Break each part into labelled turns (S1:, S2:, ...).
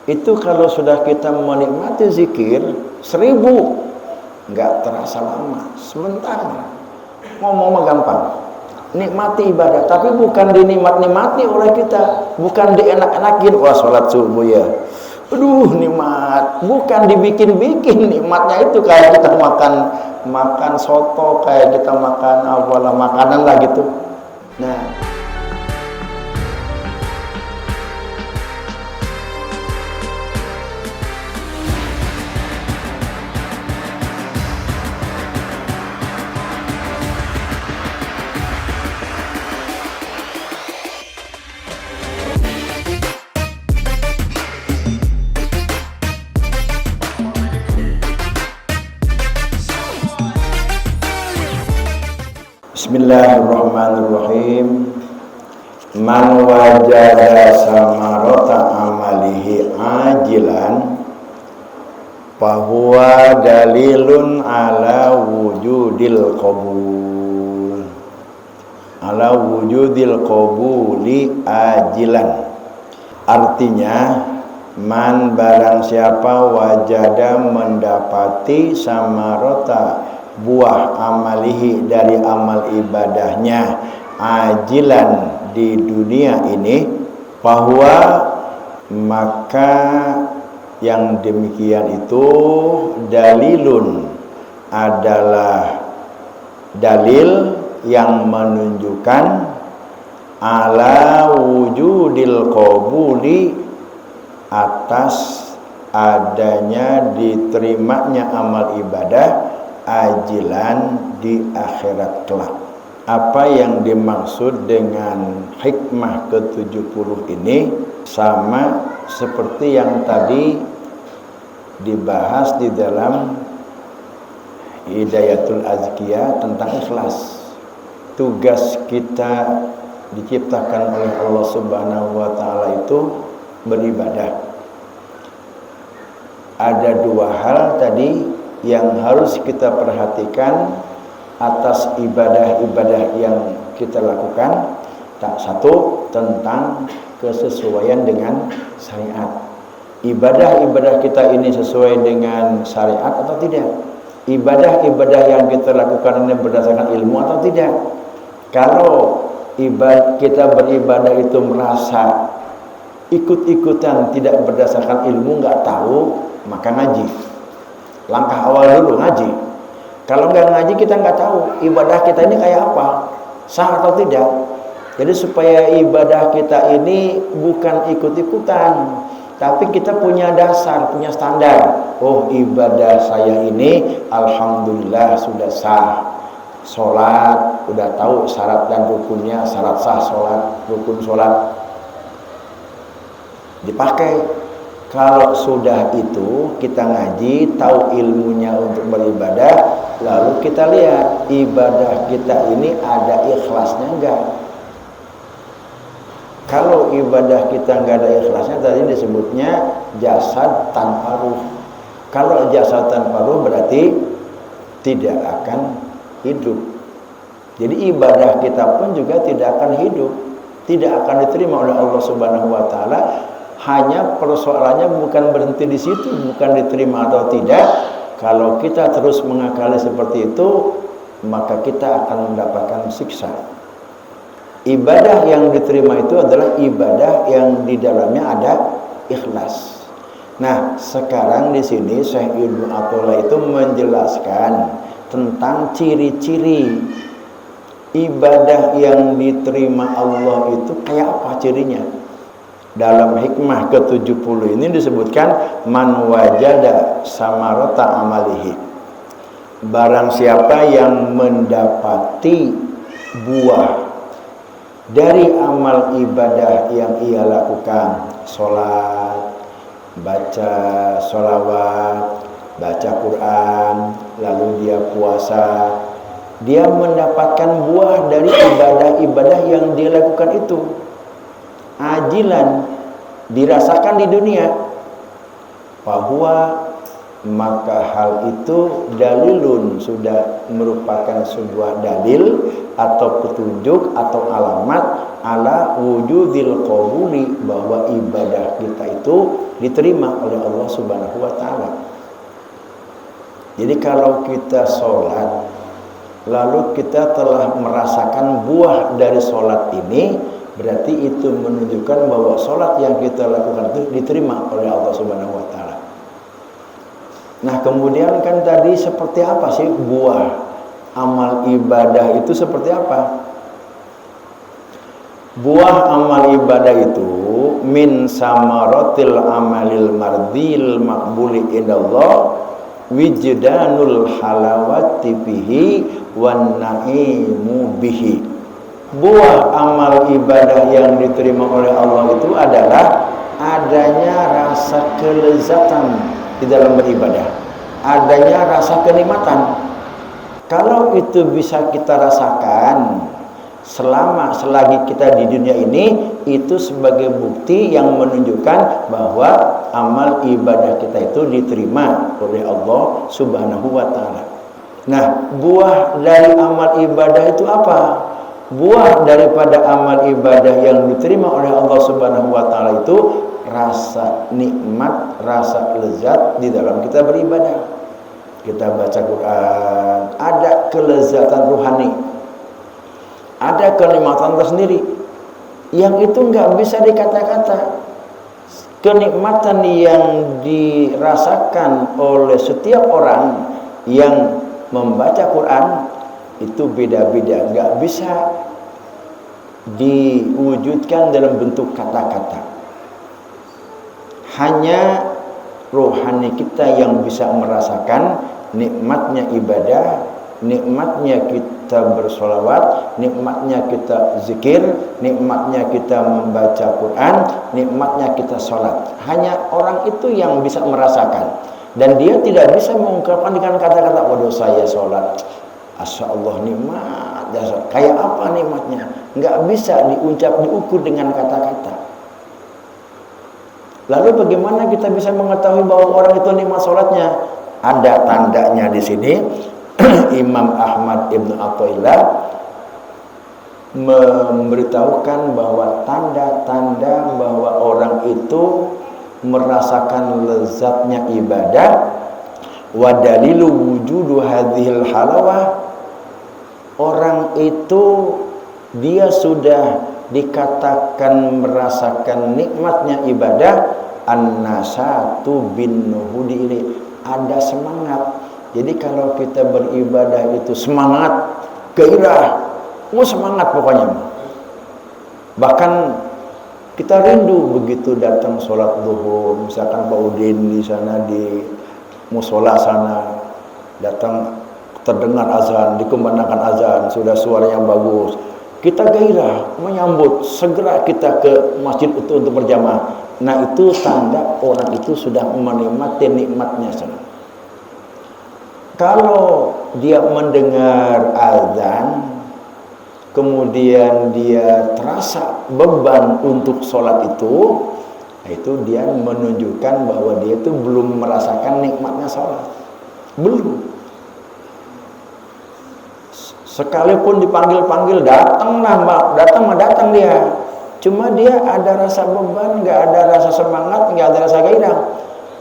S1: Itu kalau sudah kita menikmati zikir 1000, nggak terasa lama, sebentar. Ngomong mah gampang, nikmati ibadah, tapi bukan dinikmati oleh kita, bukan dienak-enakin. Wah, sholat subuh ya, aduh nikmat, bukan dibikin-bikin nikmatnya. Itu kayak kita makan soto, kayak kita makan apalah makanan lah gitu. Nah, Bismillahirrahmanirrahim. Man wajada samarata amalihi ajilan fahuwa dalilun ala wujudil qabul, ala wujudil qabuli ajilan. Artinya, man barang siapa wajada mendapati samarata buah amalihi dari amal ibadahnya ajilan di dunia ini, bahwa maka yang demikian itu dalilun adalah dalil yang menunjukkan ala wujudil qabuli, atas adanya diterimanya amal ibadah ajilan di akhirat kelak. Apa yang dimaksud dengan hikmah ke-70 ini sama seperti yang tadi dibahas di dalam Hidayatul Azkiyah tentang ikhlas. Tugas kita diciptakan oleh Allah Subhanahu wa taala itu beribadah. Ada dua hal tadi yang harus kita perhatikan atas ibadah-ibadah yang kita lakukan. Satu, tentang kesesuaian dengan syariat. Ibadah-ibadah kita ini sesuai dengan syariat atau tidak? Ibadah-ibadah yang kita lakukan ini berdasarkan ilmu atau tidak? Kalau kita beribadah itu merasa ikut-ikutan, tidak berdasarkan ilmu, nggak tahu, maka ngaji. Langkah awal dulu ngaji. Kalau nggak ngaji, kita nggak tahu ibadah kita ini kayak apa, sah atau tidak. Jadi supaya ibadah kita ini bukan ikut-ikutan, tapi kita punya dasar, punya standar. Oh, ibadah saya ini alhamdulillah sudah sah. Sholat udah tahu syarat dan rukunnya, syarat sah sholat, rukun sholat dipakai. Kalau sudah itu kita ngaji, tahu ilmunya untuk beribadah, lalu kita lihat ibadah kita ini ada ikhlasnya enggak. Kalau ibadah kita enggak ada ikhlasnya, tadi disebutnya jasad tanpa ruh. Kalau jasad tanpa ruh berarti tidak akan hidup. Jadi ibadah kita pun juga tidak akan hidup, tidak akan diterima oleh Allah Subhanahu wa taala. Hanya persoalannya bukan berhenti di situ, bukan diterima atau tidak. Kalau kita terus mengakali seperti itu, maka kita akan mendapatkan siksa. Ibadah yang diterima itu adalah ibadah yang di dalamnya ada ikhlas. Nah, sekarang di sini Syekh Ibnu Athaillah itu menjelaskan tentang ciri-ciri ibadah yang diterima Allah itu kayak apa cirinya. Dalam hikmah ke-70 ini disebutkan man wajada samarata amalihi, barang siapa yang mendapati buah dari amal ibadah yang ia lakukan, sholat, baca sholawat, baca Quran, lalu dia puasa, dia mendapatkan buah dari ibadah-ibadah yang dia lakukan itu ajilan, dirasakan di dunia, bahwa maka hal itu dalilun, sudah merupakan sebuah dalil atau petunjuk atau alamat ala wujudil qabuli, bahwa ibadah kita itu diterima oleh Allah Subhanahu wa taala. Jadi kalau kita sholat lalu kita telah merasakan buah dari sholat ini, berarti itu menunjukkan bahwa sholat yang kita lakukan itu diterima oleh Allah Subhanahu wa taala. Nah, kemudian kan tadi seperti apa sih buah amal ibadah itu, seperti apa? Buah amal ibadah itu min samaratil amalil mardil maqbuli indallah wijdanul halawati bihi wan na'imu bihi. Buah amal ibadah yang diterima oleh Allah itu adalah adanya rasa kelezatan di dalam beribadah, adanya rasa kenikmatan. Kalau itu bisa kita rasakan selagi kita di dunia ini, itu sebagai bukti yang menunjukkan bahwa amal ibadah kita itu diterima oleh Allah Subhanahu wa taala. Nah, buah dari amal ibadah itu apa? Buah daripada amal ibadah yang diterima oleh Allah Subhanahu wa taala itu rasa nikmat, rasa lezat di dalam kita beribadah. Kita baca Quran, ada kelezatan ruhani, ada kenikmatan tersendiri yang itu nggak bisa dikata-kata. Kenikmatan yang dirasakan oleh setiap orang yang membaca Quran itu beda-beda, nggak bisa diwujudkan dalam bentuk kata-kata. Hanya rohani kita yang bisa merasakan nikmatnya ibadah, nikmatnya kita bersolawat, nikmatnya kita zikir, nikmatnya kita membaca Quran, nikmatnya kita sholat. Hanya orang itu yang bisa merasakan, dan dia tidak bisa mengungkapkan dengan kata-kata, waduh saya sholat, Asya Allah nikmat, kayak apa nikmatnya, nggak bisa diucap, diukur dengan kata-kata. Lalu bagaimana kita bisa mengetahui bahwa orang itu nikmat sholatnya? Ada tandanya di sini. Imam Ahmad Ibn Athaillah memberitahukan bahwa tanda-tanda bahwa orang itu merasakan lezatnya ibadah, wa dalilu wujudu hadhil halawah, orang itu dia sudah dikatakan merasakan nikmatnya ibadah, an-nasatu bin nuhudi, ini ada semangat. Jadi kalau kita beribadah itu semangat, gairah, semangat pokoknya. Bahkan kita rindu begitu datang sholat zuhur, misalkan Pak Udin di sana di musola sana, datang terdengar azan, dikumandangkan azan, sudah suaranya bagus, kita gairah menyambut, segera kita ke masjid itu untuk berjamaah. Nah, itu tanda orang itu sudah menikmati nikmatnya sana. Kalau dia mendengar azan, kemudian dia terasa beban untuk sholat itu dia menunjukkan bahwa dia itu belum merasakan nikmatnya sholat. Belum. Sekalipun dipanggil-panggil, datang dia. Cuma dia ada rasa beban, nggak ada rasa semangat, nggak ada rasa gairah.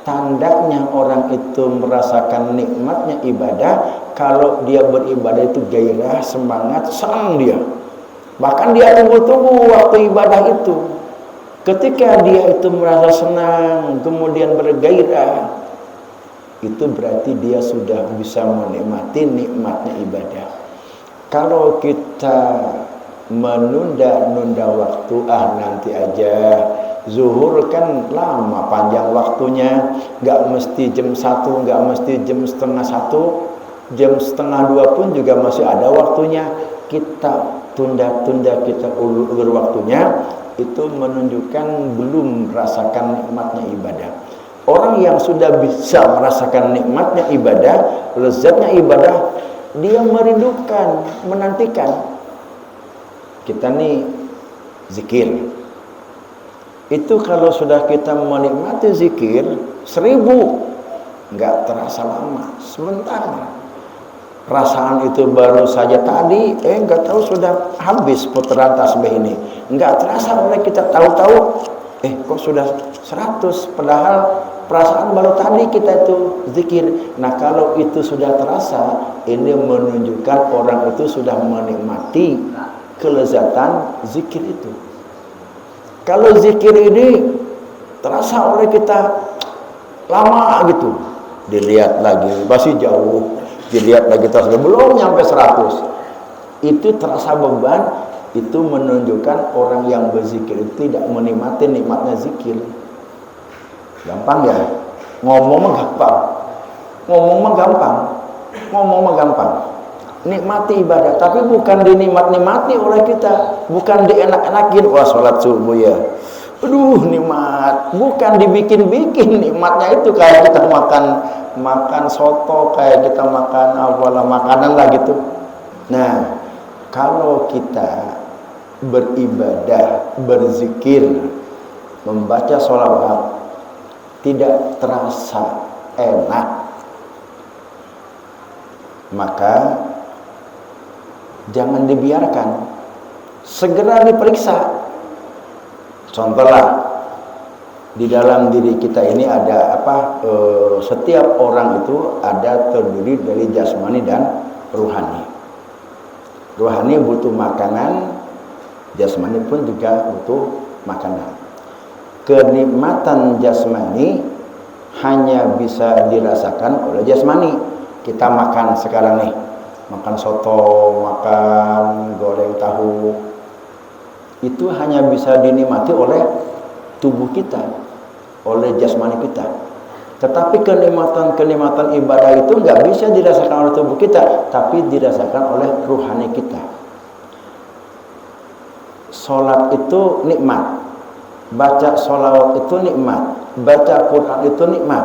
S1: Tandanya orang itu merasakan nikmatnya ibadah kalau dia beribadah itu gairah, semangat, senang dia. Bahkan dia tunggu-tunggu waktu ibadah itu. Ketika dia itu merasa senang, kemudian bergairah, itu berarti dia sudah bisa menikmati nikmatnya ibadah. Kalau kita menunda-nunda waktu, nanti aja, zuhur kan lama, panjang waktunya, nggak mesti jam 1, nggak mesti jam setengah 1, jam setengah 2 pun juga masih ada waktunya. Kita tunda-tunda, kita ulur waktunya, itu menunjukkan belum merasakan nikmatnya ibadah. Orang yang sudah bisa merasakan nikmatnya ibadah, lezatnya ibadah, dia merindukan, menantikan. Kita nih zikir, itu kalau sudah kita menikmati zikir 1000, nggak terasa lama, sebentar. Perasaan itu baru saja tadi, nggak tahu sudah habis putaran tasbih ini. Nggak terasa oleh kita, tahu-tahu, kok sudah 100, padahal perasaan baru tadi kita itu zikir. Nah, kalau itu sudah terasa, ini menunjukkan orang itu sudah menikmati kelezatan zikir itu. Kalau zikir ini terasa oleh kita lama gitu, dilihat lagi masih jauh, dilihat lagi terus belum nyampe 100, itu terasa beban. Itu menunjukkan orang yang berzikir itu tidak menikmati nikmatnya zikir. Gampang ya, ngomong mah gampang, nikmati ibadah, tapi bukan dinikmati oleh kita, bukan dienak-enakin. Wah, sholat subuh ya, aduh nikmat, bukan dibikin-bikin nikmatnya itu. Kayak kita makan soto, kayak kita makan apalah makanan lah gitu. Nah, kalau kita beribadah, berzikir, membaca sholawat tidak terasa enak, maka jangan dibiarkan, segera diperiksa. Contohlah, di dalam diri kita ini ada setiap orang itu ada terdiri dari jasmani dan ruhani. Ruhani butuh makanan, jasmani pun juga butuh makanan. Kenikmatan jasmani hanya bisa dirasakan oleh jasmani. Kita makan sekarang nih, makan soto, makan goreng tahu, itu hanya bisa dinikmati oleh tubuh kita, oleh jasmani kita. Tetapi kenikmatan ibadah itu nggak bisa dirasakan oleh tubuh kita, tapi dirasakan oleh ruhani kita. Sholat itu nikmat, baca sholawat itu nikmat, baca Quran itu nikmat.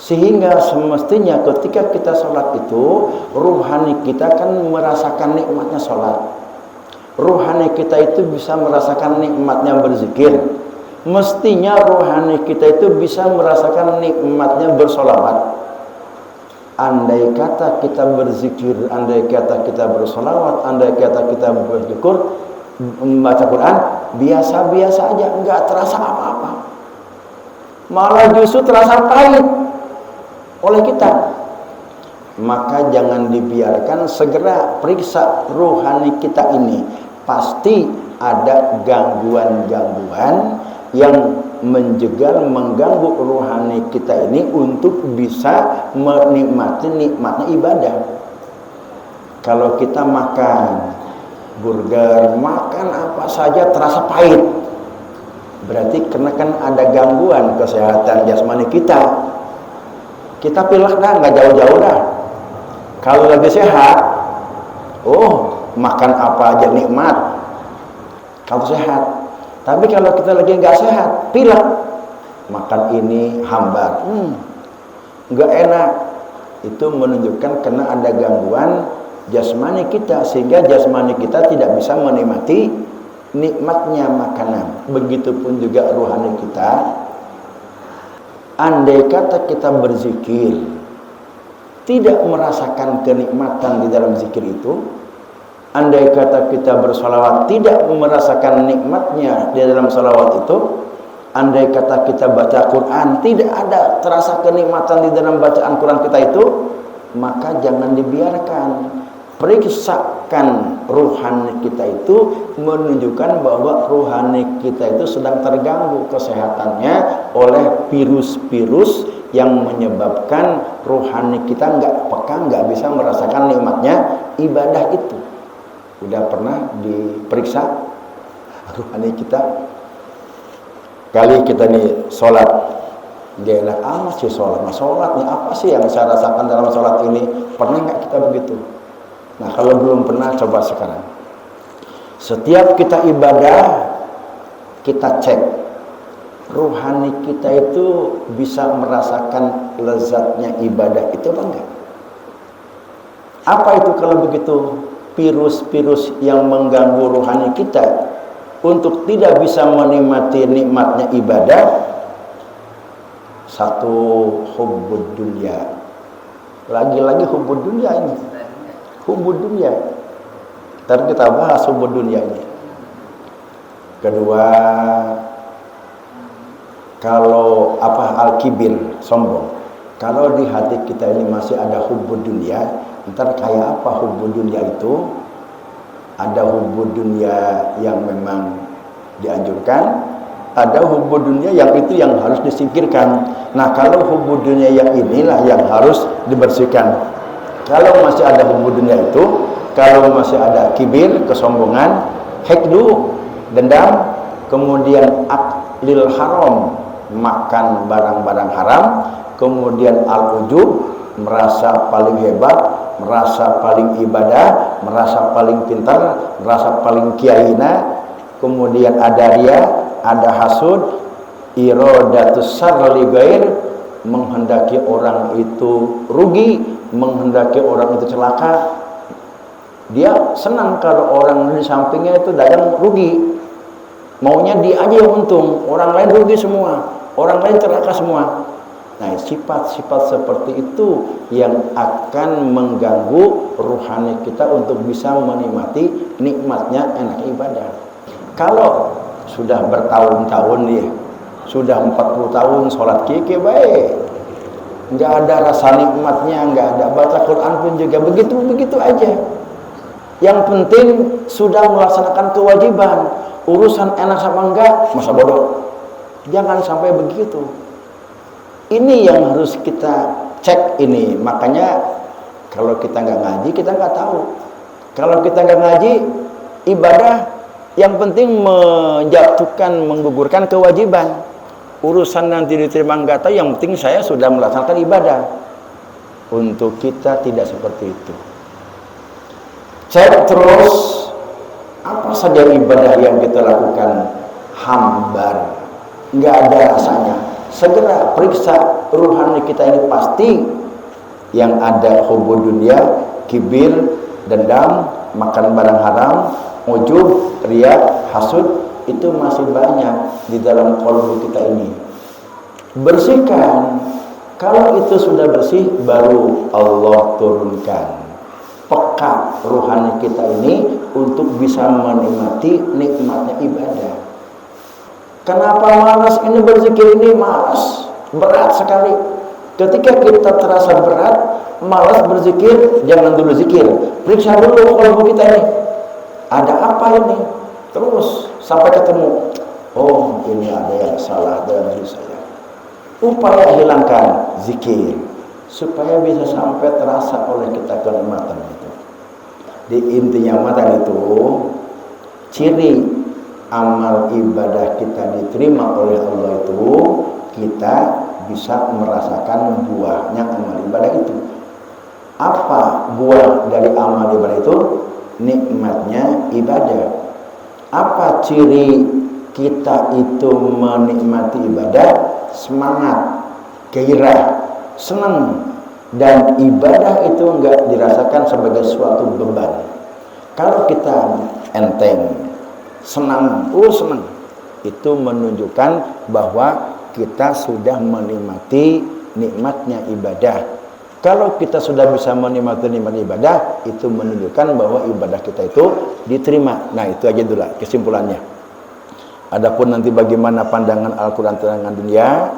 S1: Sehingga semestinya ketika kita sholat itu, ruhani kita kan merasakan nikmatnya sholat. Ruhani kita itu bisa merasakan nikmatnya berzikir. Mestinya rohani kita itu bisa merasakan nikmatnya bersolawat. Andai kata kita berzikir, andai kata kita bersolawat, andai kata kita bersyukur, membaca Quran, biasa-biasa aja, nggak terasa apa-apa. Malah justru terasa pahit oleh kita. Maka jangan dibiarkan, segera periksa rohani kita ini. Pasti ada gangguan-gangguan yang menjegal, mengganggu rohani kita ini untuk bisa menikmati nikmatnya ibadah. Kalau kita makan burger, makan apa saja terasa pahit, berarti karena kan ada gangguan kesehatan jasmani kita. Kita pilih dah, nggak jauh-jauh dah. Kalau lagi sehat, makan apa aja nikmat kalau sehat. Tapi kalau kita lagi nggak sehat, pilek, makan ini hambar, nggak enak. Itu menunjukkan karena ada gangguan jasmani kita, sehingga jasmani kita tidak bisa menikmati nikmatnya makanan. Begitupun juga rohani kita. Andai kata kita berzikir, tidak merasakan kenikmatan di dalam zikir itu, andai kata kita bersolawat tidak merasakan nikmatnya di dalam solawat itu, andai kata kita baca Quran tidak ada terasa kenikmatan di dalam bacaan Quran kita itu, maka jangan dibiarkan. Periksakan rohani kita itu, menunjukkan bahwa rohani kita itu sedang terganggu kesehatannya oleh virus-virus yang menyebabkan rohani kita nggak peka, nggak bisa merasakan nikmatnya ibadah itu. Udah pernah diperiksa rohani kita? Kali kita nih sholat, gak enak amat sih sholat. Nah, sholat nih apa sih yang saya rasakan dalam sholat ini? Pernah nggak kita begitu? Nah, kalau belum pernah, coba sekarang. Setiap kita ibadah, kita cek rohani kita itu bisa merasakan lezatnya ibadah itu apa enggak? Apa itu kalau begitu? Virus-virus yang mengganggu rohani kita untuk tidak bisa menikmati nikmatnya ibadah, Satu, hubbud dunya. Lagi-lagi hubbud dunya ini. Hubbud dunya. Ntar kita bahas hubbud dunya ini. Kedua, kalau al-kibir, sombong. Kalau di hati kita ini masih ada hubbud dunya, ntar kayak apa hubbud dunya itu? Ada hubbud dunya yang memang dianjurkan, ada hubbud dunya yang itu yang harus disingkirkan. Nah, kalau hubbud dunya yang inilah yang harus dibersihkan. Kalau masih ada hubbud dunya itu, kalau masih ada kibir, kesombongan, hikdu, dendam, kemudian aklil haram, makan barang-barang haram, kemudian al-ujub, merasa paling hebat, merasa paling ibadah, merasa paling pintar, merasa paling kiaina, kemudian ada ria, ada hasud, iradatus syarr li ghair, menghendaki orang itu rugi, menghendaki orang itu celaka. Dia senang kalau orang di sampingnya itu dagang rugi, maunya dia aja yang untung, orang lain rugi semua, orang lain celaka semua. Nah, sifat-sifat seperti itu yang akan mengganggu ruhani kita untuk bisa menikmati nikmatnya enak ibadah. Kalau sudah bertahun-tahun ya, sudah 40 tahun sholat kike baik, nggak ada rasa nikmatnya, nggak ada baca Quran pun juga begitu-begitu aja. Yang penting sudah melaksanakan kewajiban, urusan enak sama enggak, masa bodoh. Jangan sampai begitu. Ini yang harus kita cek ini. Makanya kalau kita nggak ngaji, kita nggak tahu. Kalau kita nggak ngaji, ibadah yang penting menjatuhkan, menggugurkan kewajiban. Urusan nanti diterima nggak tahu, yang penting saya sudah melaksanakan ibadah. Untuk kita tidak seperti itu. Cek terus apa saja ibadah yang kita lakukan hambar, nggak ada rasanya. Segera periksa ruhani kita ini, pasti yang ada hubbud dunya, kibir, dendam, makan barang haram, ujub, riya, hasud, itu masih banyak di dalam qalbu kita ini. Bersihkan. Kalau itu sudah bersih, baru Allah turunkan peka ruhani kita ini untuk bisa menikmati nikmatnya ibadah. Kenapa malas ini berzikir ini? Malas, berat sekali. Ketika kita terasa berat, malas berzikir, jangan dulu zikir. Periksa dulu qalbu kita ini. Ada apa ini? Terus sampai ketemu. Oh, ini ada yang salah dalam diri saya. Upaya hilangkan zikir supaya bisa sampai terasa oleh kita kenikmatan itu. Di intinya mata itu ciri amal ibadah kita diterima oleh Allah itu, kita bisa merasakan buahnya amal ibadah itu. Apa buah dari amal ibadah itu? Nikmatnya ibadah. Apa ciri kita itu menikmati ibadah? Semangat, gairah, senang. Dan ibadah itu enggak dirasakan sebagai suatu beban. Kalau kita enteng, senang, senang, itu menunjukkan bahwa kita sudah menikmati nikmatnya ibadah. Kalau kita sudah bisa menikmati nikmat ibadah, itu menunjukkan bahwa ibadah kita itu diterima. Nah, itu aja dulu kesimpulannya. Adapun nanti bagaimana pandangan Al-Quran tentang dunia,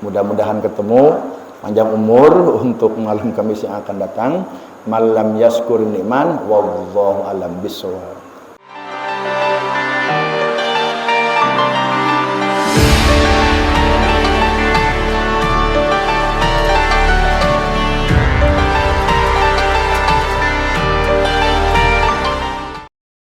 S1: mudah-mudahan ketemu. Panjang umur untuk malam Kamis yang akan datang. Malam yaskur ni'man, wallahu alam bisawab.